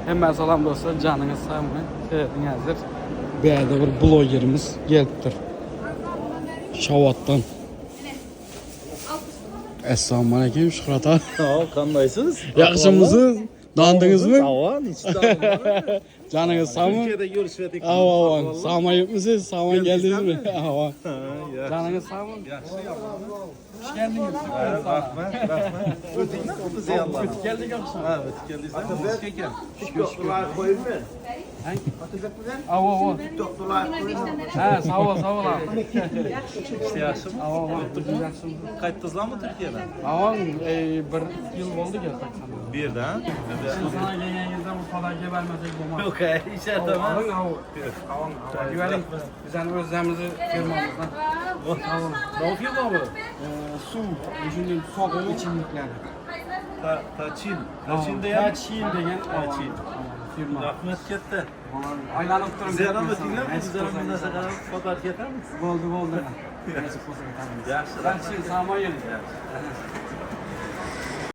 Hemen salam dostlar, canınız sağ olun. Seyredin hazır. Bir yerde bir blogerimiz geliptir. Şavat'tan. Esselamu aleyküm Şükrat ağa. Sağ ol, kandaysınız. Yaxşımısınız? Dandınız mı? Sağ ol, hiç tanımam. Canınız sağ mı? Türkiye'de görüşmedik. Avan, sağmayıp mısınız? Sağman geldiniz mi? Avan. Ya. Canınız sağ mı? Yaxşı Hoş geldiniz. Rahmet, rahmet. Öteki nasıl bize Allah? Ötük geldik akşam. Ha, öteki geldiysen biz çekelim. Doktorlar koyun mu? Ava ava. Doktorlar koyun mu? He sağ ol sağ ol abi. İşte yaşım. Ava ava. Yaxşımsınız. Kayıttızlar mı Türkiye'den? Avan bir yıl oldu geldik sana. Bir de ha? Sana gelgenizde bu kadar gebermesek olmaz. Yok ya, içeride mi? Alın avan. Güvenin bizden özlemimizi firmamızdan. Avan. Ne yapıyor bu? Su, düşündüğüm soğuk içimlikler. Taçin. Taçin diyen. Taçin degen. Taçin. Firma. Rahmet gitti. Aylanıp durun. Bize rahmet dinler mi? Bize rahmet nasıl kadar fotoğraf yeter mi? Oldu. Yaxşı, Ben şey sağma yedim.